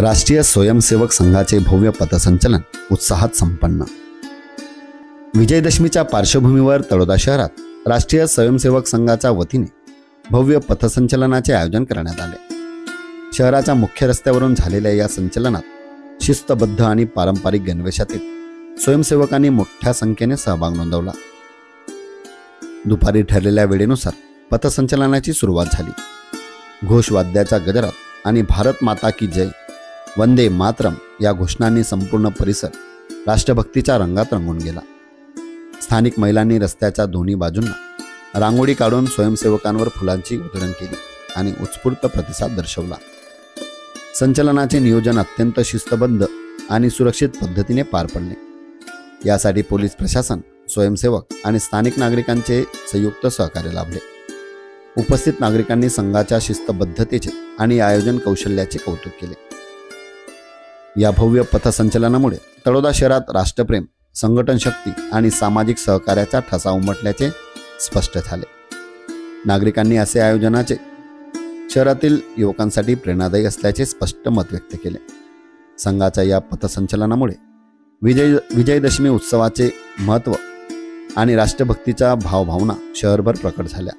राष्ट्रीय स्वयंसेवक संघाचे भव्य पथसंचलन उत्साहात संपन्न। विजयदशमीच्या पार्श्वभूमीवर तळोदा शहरात राष्ट्रीय स्वयंसेवक संघाच्या वतीने भव्य पथसंचलनाचे आयोजन करण्यात आले। शहराच्या मुख्य रस्त्यावरून झालेल्या या संचलनात शिस्तबद्ध आणि पारंपरिक गणवेशातील स्वयंसेवकांनी मोठ्या संख्येने सहभाग नोंदवला। दुपारी ठरलेल्या वेळेनुसार पथसंचलनाची सुरुवात झाली। घोषवाद्याच्या गजरात आणि भारत माता की जय, वंदे मातरम या घोषणांनी संपूर्ण परिसर राष्ट्रभक्तीच्या रंगात रंगून गेला। स्थानिक महिलांनी रस्त्याच्या दोन्ही बाजूंना रांगोळी काढून स्वयंसेवकांवर फुलांची उधळण केली आणि उत्स्फूर्त प्रतिसाद दर्शवला। संचलनाचे नियोजन अत्यंत शिस्तबद्ध आणि सुरक्षित पद्धतीने पार पडले। यासाठी पोलीस प्रशासन, स्वयंसेवक आणि स्थानिक नागरिकांचे संयुक्त सहकार्य लाभले। उपस्थित नागरिकांनी संघाच्या शिस्तबद्धतेचे आणि आयोजन कौशल्याचे कौतुक केले। या भव्य पथसंचलनामुळे तळोदा शहरात राष्ट्रप्रेम, संघटन शक्ती आणि सामाजिक सहकार्याचा ठसा उमटल्याचे स्पष्ट झाले। नागरिकांनी असे आयोजनाचे शहरातील युवकांसाठी प्रेरणादायी असल्याचे स्पष्ट मत व्यक्त केले। संघाच्या या पथसंचलनामुळे विजयदशमी उत्सवाचे महत्त्व आणि राष्ट्रभक्तीच्या भावभावना शहरभर प्रकट झाल्या।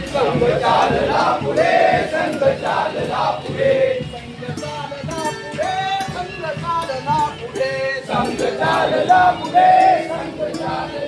संघ चालला पुढे, संघ चालला पुढे, संघ चालला पुढे, संघ चालला पुढे, संघ चालला पुढे, संघ चालला